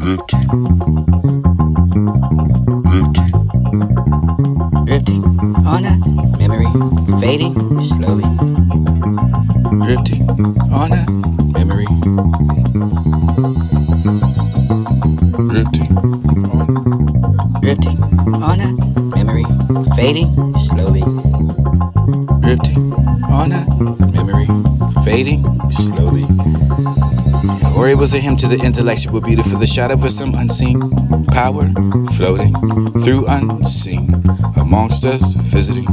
Drifting on a memory, fading slowly. Drifting on a memory. Drifting on a memory, fading slowly. Drifting on a memory, fading slowly. Or it was a hymn to the intellectual beauty for the shadow of some unseen power floating through unseen amongst us, visiting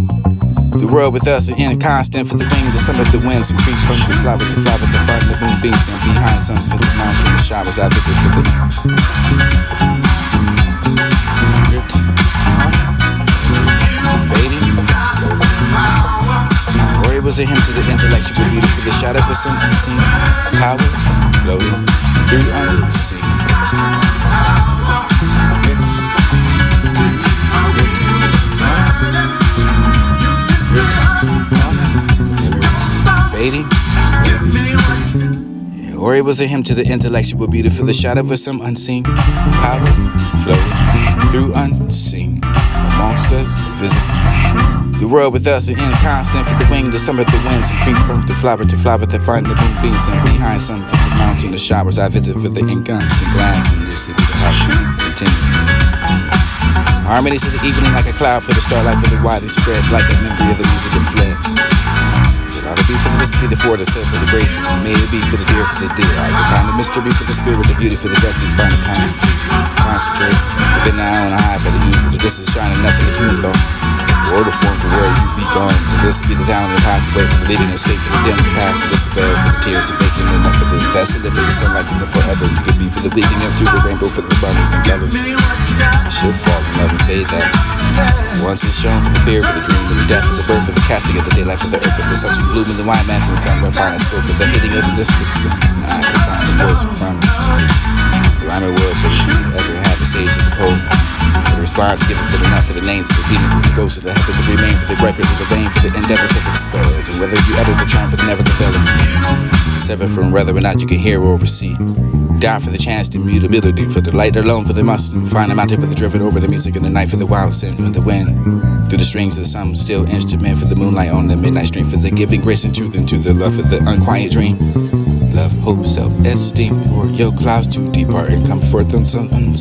the world with us, an inconstant for the wing, the sum of the winds, and creep from the flower to flower, the fire, the moonbeams, and behind some for the mountain, the showers, advocate for the drifting on fading slowly. Or it was a hymn to the intellectual beauty for the shadow of some unseen power floating through unseen. Fading slowly. Or it was a hymn to the intellectual beauty for the shadow of some unseen power floating through unseen amongst us, visiting the world with us, an inconstant for the wing, the summer, the winds, and creep from the flower to flower, that find the moonbeams, and behind some for the mountain, the showers I visit for the inconstant glance, and this will be the heart continue. Harmonies of the evening like a cloud for the starlight, for the widely spread, like a memory of the music that fled. It ought to be for this to be the for the set for the grace, and may it be for the dear, for the dear. I can find the mystery for the spirit, the beauty for the dusty, find the concentrate within our own eye for the youth, for the distance shining enough for the human thought. Or the form for where you be gone. For this to be the down and the pass away, for the living and state, for the dim, the past, and this veil, for the tears, the making enough for the best, and for the sunlight, for the forever. You could be for the beating up through the rainbow, for the abundance and colors. Should fall in love and fade that. Once it's shown for the fear, for the dream, and the death, and the birth, for the casting of the daylight, for the earth, for the such and bloom, and the wine mass, and the sun, where fine scope, for the hitting of the distance. I can find the voice from blind world for the beauty ever had the sage of the pole. For the response given for the night, for the names of the demon, for the ghosts of the heaven, the remain for the breakers of the vein, for the endeavor, for the spells, and whether you utter the charm for the never develop. Sever from whether or not you can hear or receive. Die for the chance to mutability, for the light alone, for the must, and find a mountain for the driven over the music in the night, for the wild sin, and the wind through the strings of some still instrument, for the moonlight on the midnight stream, for the giving grace and truth into the love, for the unquiet dream. Love, hope, self-esteem, or your clouds to depart and comfort them, something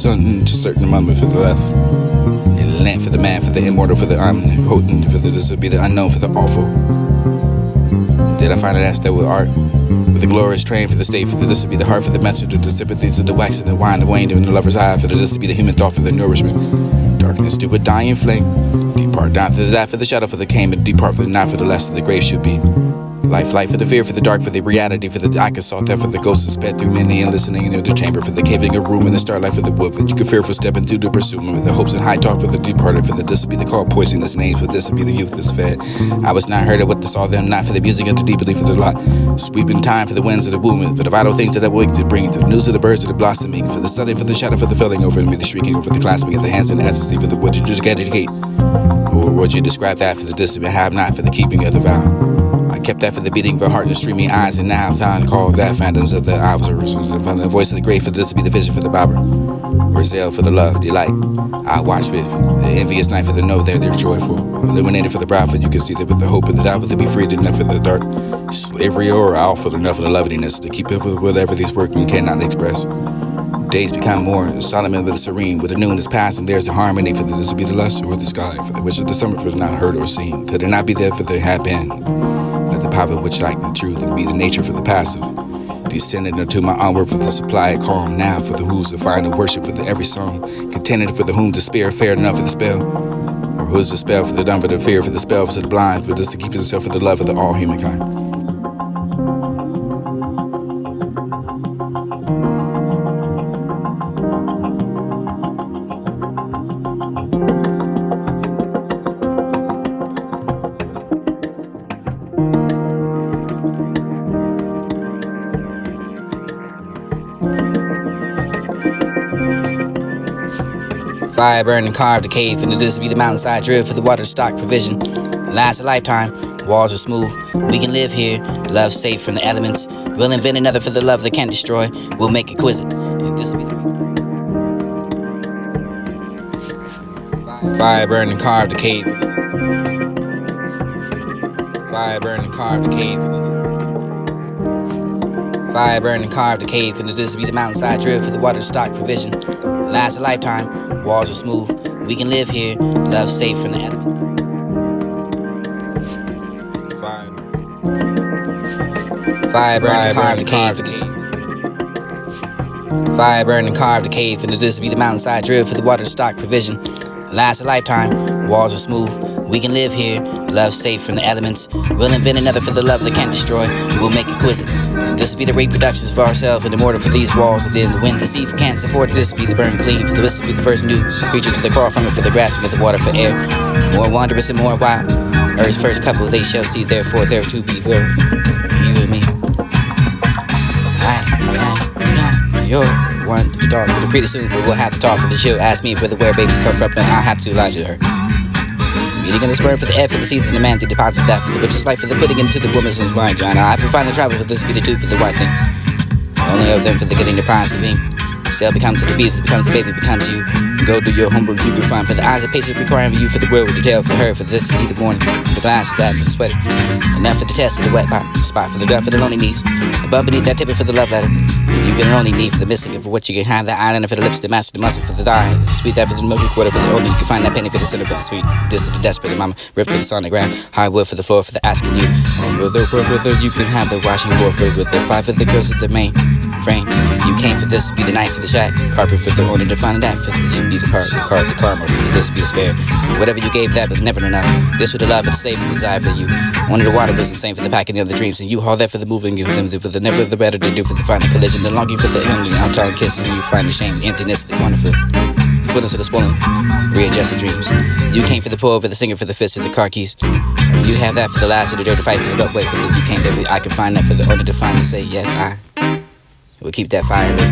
to certain moment for the left. And land for the man, for the immortal, for the omnipotent, for the this will be the unknown, for the awful. Did I find it asked that with art? With the glorious train for the state, for the this will be the heart, for the messenger, the sympathies of the wax and the wine, the wane, and the lover's eye, for the this will be the human thought, for the nourishment. Darkness to a dying flame. Depart down for the that, for the shadow, for the came, and depart for the night, for the last of the grave should be. Life, light for the fear, for the dark, for the reality, for the I can salt that, for the ghosts that sped through many and listening in the chamber, for the caving a room in the starlight, for the wood that you can fear for stepping through the pursuit, with the hopes and high talk for the departed, for the this will be the call poisonous names, for this will be the youth that's fed. I was not heard of what this all them, not for the music of the deep belief for the lot, sweeping time for the winds of the womb, for the vital things that I wake to bring, the news of the birds of the blossoming, for the sunning, for the shadow, for the filling over me, the shrieking over the clasping of the hands and the ecstasy, for the what you just dedicate, or would you describe that for the distant have not for the keeping of the vow. I kept that for the beating of her heart and streaming eyes, and now time to call that phantoms of the observers, and the voice of the grave for this to be the vision for the barber, or zeal for the love, delight. I watch with the envious night for the know that they're joyful, illuminated for the brow, for you can see that with the hope and the doubt, but they be freed enough for the dark slavery, or out for enough of the loveliness to keep up with whatever these workmen cannot express. Days become more solemn with the serene, with the noon is past, and there's the harmony for the this will be the lust or the sky, for the wish of the summer for the not heard or seen. Could it not be there for the had been? Let the power which like the truth and be the nature for the passive. Descended into my onward for the supply calm now for the who's to find the worship for the every song. Contended for the whom to spare fair enough for the spell. Or who's the spell for the dumb for the fear for the spell for the blind for this to keep himself for the love of the all humankind. Fire burn and carve the cave, and this be the mountainside drill for the water stock provision. Lasts a lifetime, walls are smooth. We can live here, love safe from the elements. We'll invent another for the love that can't destroy. We'll make it exquisite. And this be the Fire burned and carved the cave. Fire burned and carved the cave. Fire burned and carved the cave. And this be the mountainside drill for the water stock provision. Last a lifetime, walls are smooth. We can live here, love safe from the elements. Fire burned and carved the cave. Fire burned and carved the cave. And this be the mountainside drill for the water stock provision. Last a lifetime, walls are smooth. We can live here, love safe from the elements. We'll invent another for the love that can't destroy. We'll make it quiz it. This will be the reproductions for ourselves and the mortar for these walls. And then the wind, the sea can't support it. This will be the burn clean. For this will be the first new creatures for the crawl from it, for the grass with the water for air. More wondrous and more wild. Earth's first couple, they shall see. Therefore, there to be there. You and me. You're one to the dog. Pretty soon we'll have to talk with the she'll ask me for the where babies come from, and I'll have to lie to her. Meeting in the sperm for the F, for the seed, and the man, the deposits that for the witch's life, for the putting into the woman's vagina. I can find the travel for this be the tooth for the white thing. Only of them for the getting the prize to be. Cell becomes to the fetus, becomes the baby, becomes you. Go do your homework, you can find for the eyes of patience requiring for you, for the world with the tail for her, for this to be the morning. The glass for that, for the sweater. Enough for the test of the wet pot, spot for the dirt for the lonely knees. The bump beneath that tippet for the love letter. You can only need for the missing, and for what you can have that eyeliner for the lips, the master, the muscle for the thigh. Sweet that for the milky quarter for the only. You can find that penny for the center for the sweet. This is the desperate mama, ripped with the on the ground. Hardwood for the floor for the asking you. Further, you can have the washing board for with the five for the girls at the main frame. You came for this, be the knife to the shack. Carpet for the owner to find that for you be the part, the card, the karma for the this be the spare. Whatever you gave that was never enough. This for the love and the slave for the desire for you. Wanted the water was the same for the packing of the dreams, and you haul that for the moving, give them for the never the better to do for the final collision, the longing for the only I'm tongue kissing you find the shame, the emptiness, the wonderful fullness of the swollen, readjusted dreams. You came for the pull, for the singer, for the fist, and the car keys. And you have that for the last of the dirty fight for the gut way for the you came baby. I can find that for the order to finally say yes I will keep that fire lit.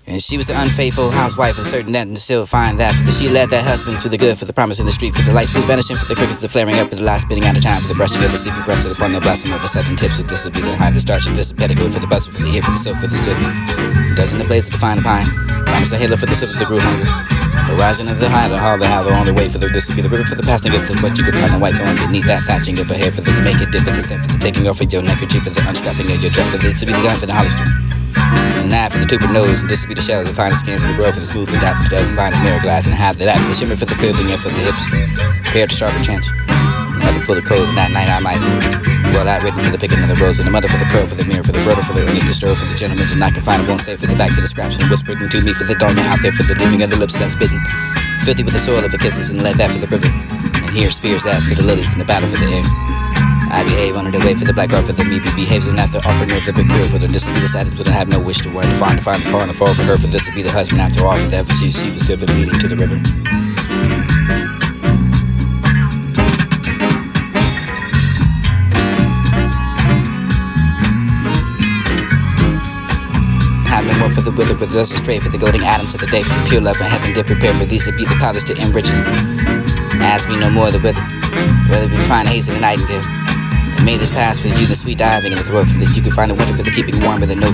And she was the unfaithful housewife, and certain that and still find that. For the she led that husband to the good, for the promise in the street, for the lights blue vanishing, for the crickets the flaring up, for the last spitting out of time, for the brushing of the sleepy breaths upon the blossom of a sudden tips. If this will be the high, the starch, and this the petticoat for the bustle, for the ear, for the silk, for the silk. Dozen the blades of the fine pine, promise the halo for the silk that grew hungry. The rising of the high, the hall, the how, the only way for the this will be the river for the passing of the what you could find the white thorn beneath that thatching of a hair, for the to make it dip, for the scent, for the taking off of your neckerchief, for the unstrapping of your dress, for this to be the gun for the Hollister. And that for the tube nose, and this will be the shell of the finest skin for the growth for the smooth, and that for the dozen finest mirror glass, and half that for the shimmer for the fielding and for the hips. Prepared to start the trench. Another full of code, and that night I might. Well, I written for the picking of the rose, and the mother for the pearl, for the mirror, for the brother, for the only disturb, for the gentleman, and I can find it won't say for the back for the scraps, and whispered into me for the dog out there for the leaving of the lips that's bitten. Filthy with the soil of the kisses, and let that for the river. And here spears that for the lilies, and the battle for the air. I behave under the way for the black art for the me behaves, and after offering her the big girl for the this will be the sadness, but I have no wish to worry to find the fall and the fall for her, for this will be the husband after all for that, but she was still for the leading to the river. Have no more for the wither, for the lesser stray, for the golden atoms of the day, for the pure love and heaven did prepare for these to be the powders to enrich you. Ask me no more the wither, whether it be the fine haze of the nightingale. Made this pass for you, the sweet diving in the throat, for that you can find a winter for the keeping warm with a note.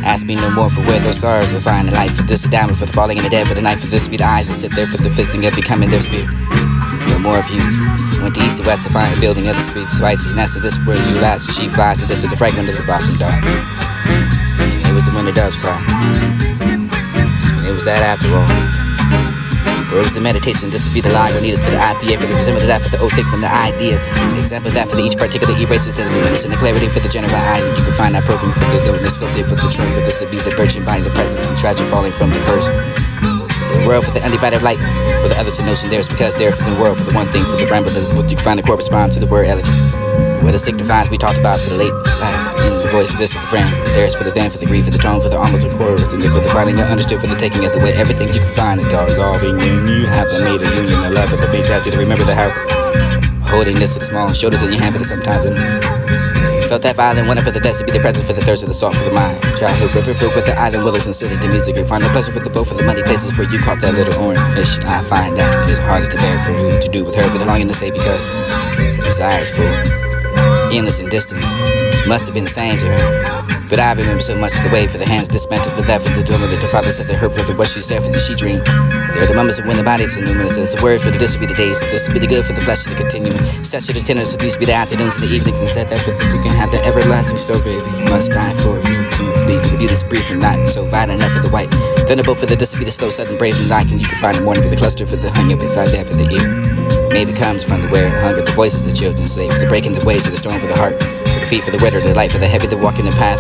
Ask me no more for where those stars will find the light, for this a diamond, for the falling in the dead, for the night, for this be the eyes that sit there, for the fisting of becoming their spirit. No more of you went to east to west to find a building of the sweet spices, and that's this where you last, and she flies to this with the fragment of the blossom dog. And it was the winter doves cry, and it was that after all. Or it was the meditation, this to be the lie needed for the IPA, for the resemblance of that, for the oath from the idea. The example of that for the each particular erases the luminous and the clarity for the general eye. You can find that program for the dullness, sculpted for the truth, for this to be the virgin by the presence and tragic falling from the first. The world for the undivided light, for the others to notion there's because there for the world, for the one thing, for the bramble, you can find the correspond to the word elegy. What it signifies we talked about for the late class, in the voice of this of the frame. There's for the then, for the grief, for the tone, for the almost a chorus, and for the finding and understood, for the taking of the way. Everything you can find it all resolving, and you have the made a union, the love of the big to remember the how. Holding this to the small shoulders in your hand for the sometimes, and you felt that violent wonder for the death to be the present for the thirst of the salt for the mind. Childhood river filled with the island willows and city the music. You find the pleasure with the boat for the muddy places where you caught that little orange fish. I find that it is harder to bear for you to do with her for the longing to say because desire is full. Endless in distance, Must have been the same to her. But I remember so much of the way for the hands dismantled, for that, for the doom that the father said that her for the what she said for the she dreamed. There are the moments of when the body's in numerous. It's the word for the this will be the days. This will be the good for the flesh of the continuing. Such are the tenders, these be the afternoons and the evenings. And said that for the you can have the everlasting story. You must die for you to flee for the beauty's brief and not so violent enough for the white. Thunderbolt for the this will be the slow, sudden, brave and light. And you can find the morning with the cluster for the hunger beside that for the ear. Maybe comes from the wear and hunger, the voices of the children slave, for the breaking the waves of the storm for the heart, for the feet for the wetter, the light for the heavy, the walking the path,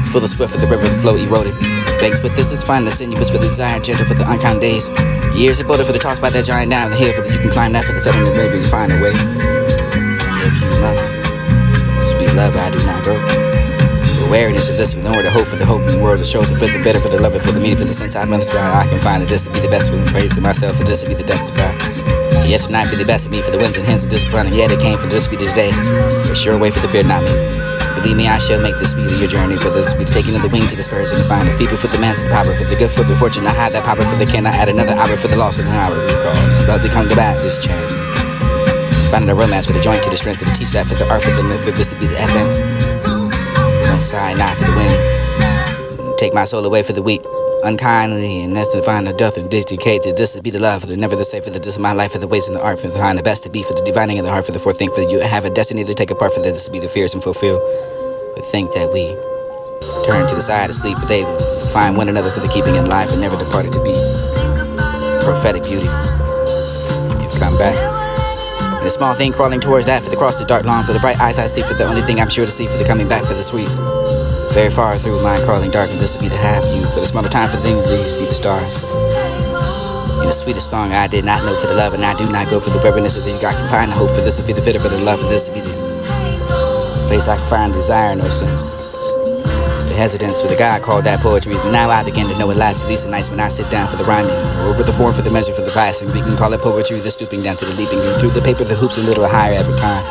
full of swift for the river, the flow eroded. Banks, but this is fine, the sinuous for the desire, gentle for the unkind days. Years of border for the toss by that giant down the hill, for the you can climb that for the sudden, and maybe you find a way. If you must, sweet love, I do not go. Awareness of this, with nowhere to hope for the hope in the world, to show the fit, the better for the lover, for the meaning, for the sense I must I can find that this to be the best, with the praise to myself, for this to be the death of God. Yes, tonight be the best of me, for the winds and hints of this front, and yeah, they came for this to be this day. A sure way for the fear, not me. Believe me, I shall make this be your journey, for this be the taking of the wing to the spurs and find the feeble for the man's the power, for the good for the fortune. I hide that power for the can, I add another hour for the loss of an hour. Recall, and love become the bad, this chance. Finding a romance for the joint to the strength, for the teach that for the art, for the live, for this to be the advance. Don't sigh, not for the wind. Take my soul away for the weak. Unkindly, and that's to find the death and dedicate to this to be the love, for the never the safe, for the this of my life, for the ways in the art, for the find the best to be, for the divining in the heart, for the forethink, for you have a destiny to take apart, for this to be the fears and fulfill. But think that we turn to the side of sleep, but they find one another for the keeping in life and never departed to be. Prophetic beauty, you've come back. And a small thing crawling towards that, for the cross the dark lawn, for the bright eyes I see, for the only thing I'm sure to see, for the coming back for the sweet. Very far through my crawling dark, and this to be to have you, for the smaller time for the things these be the stars. In the sweetest song I did not know for the love, and I do not go for the weariness of the I can find the hope, for this to be the fitter for the love, for this to be the place I can find desire, no sense. The hesitance for the God called that poetry, but now I begin to know it lasts at least the nights when I sit down for the rhyming, or over the form for the measure for the vice, and we can call it poetry, the stooping down to the leaping, through the paper, the hoops a little higher every time.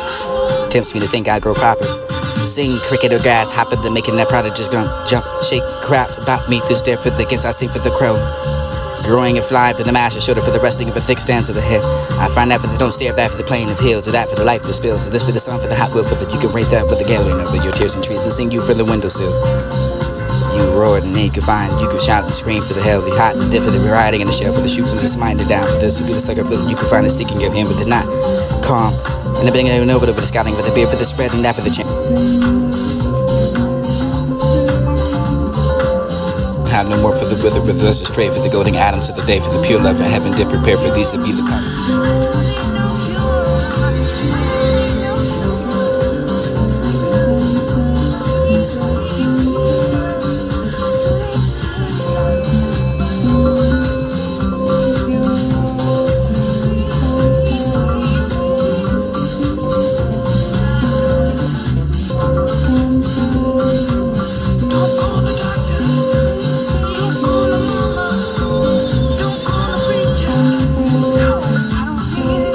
Tempts me to think I grow proper. Sing cricket or grasshopper, to making that product just jump, shake crowds about me. This there for the against I sing for the crow. Growing and fly up in the mash and shoulder for the resting of a thick stance of the head. I find that for the don't stare, that for the plane of hills, or that for the life that spills. So this for the sun, for the hot will, for that you can rate that with the gathering of your tears and trees, and sing you from the windowsill. You roared and then you could find, you could shout and scream for the hell, the hot and different, the riding in the shell, for the shoots and the smiting down, for this to be the sucker feeling you could find the seeking of him, but it's not calm. And the beginning over the scouting for the beer, for the spread, and that for the chin. Have no more for the wither, for this is straight for the golden atoms of the day, for the pure love of heaven did prepare for these to be the power. I don't see it.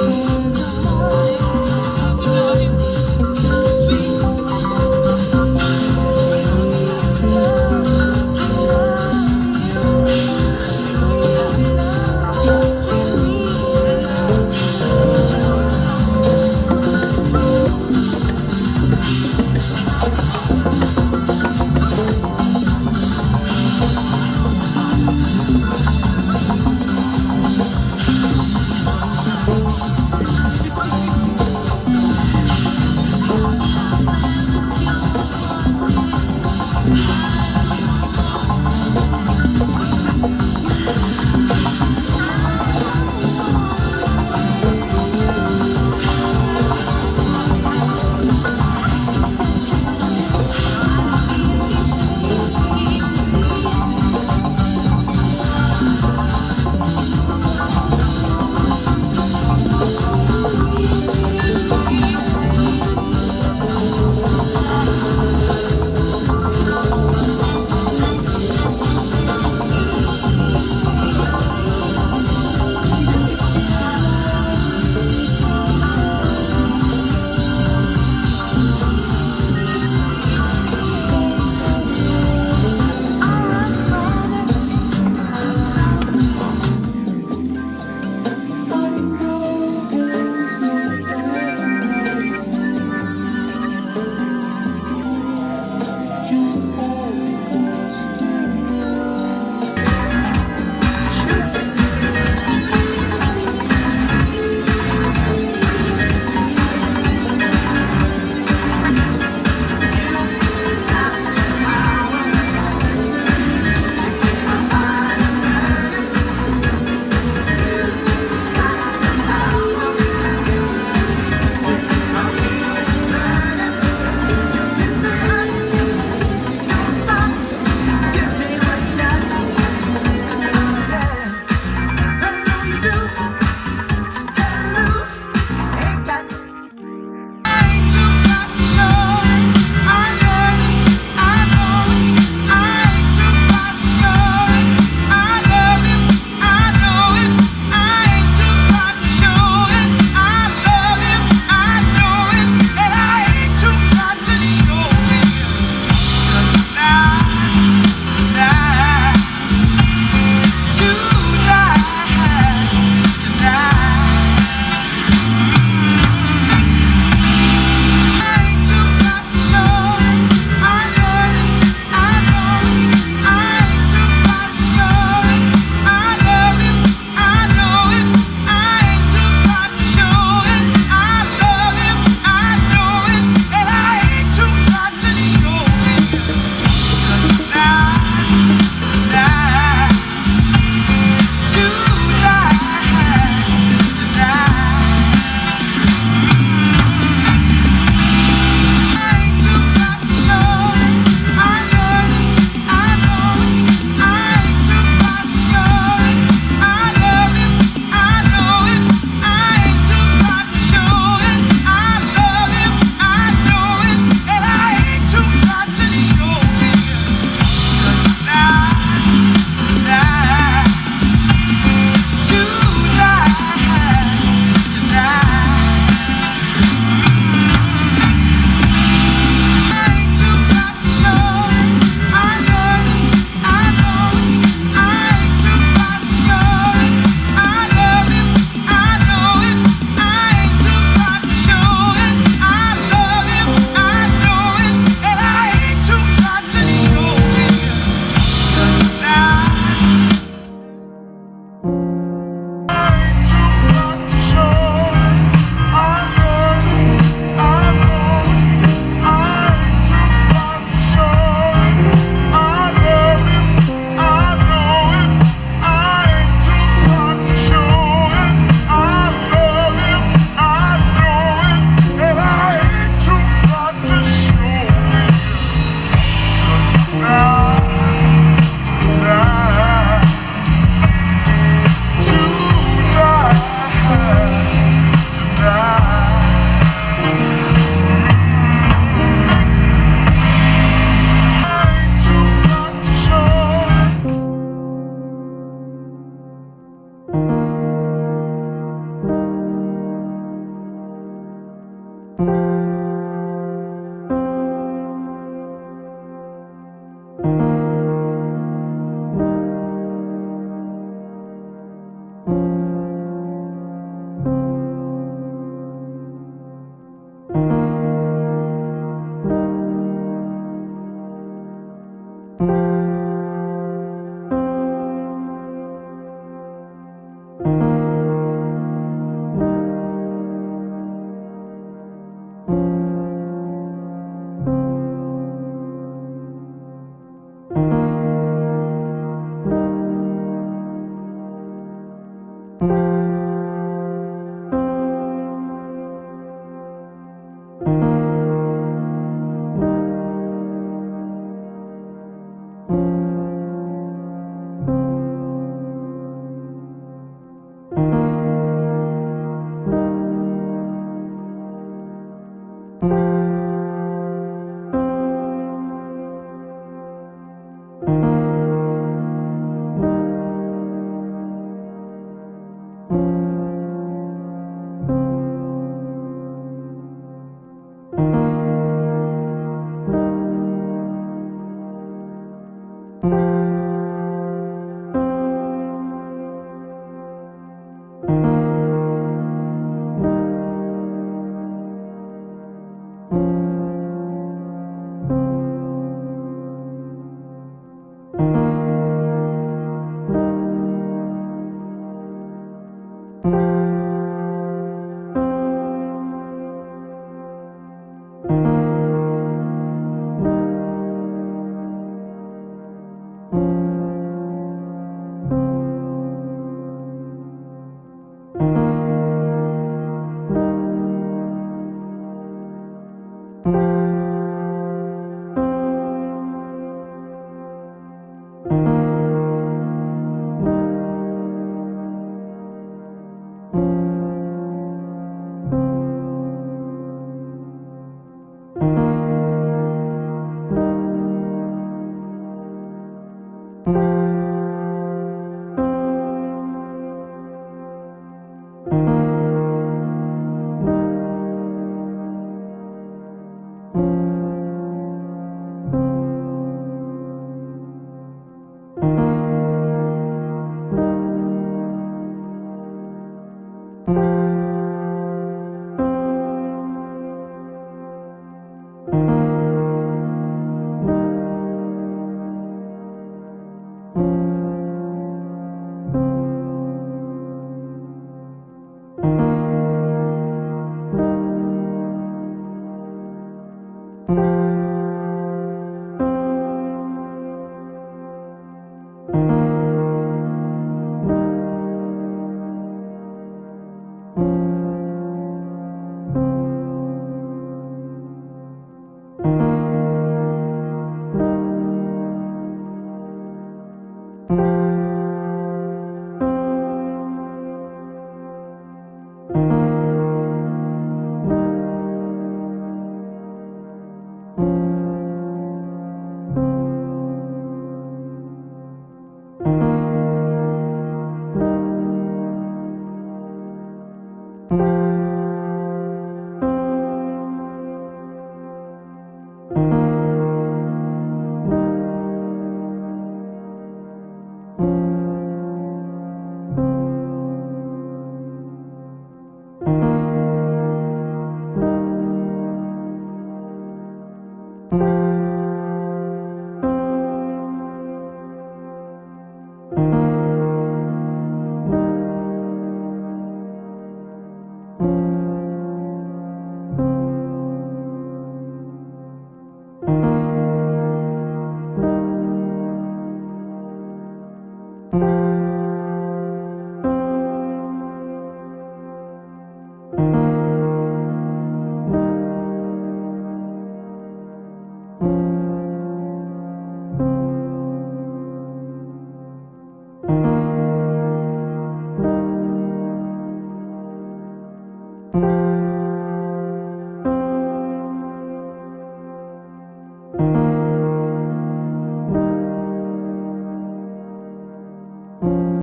Thank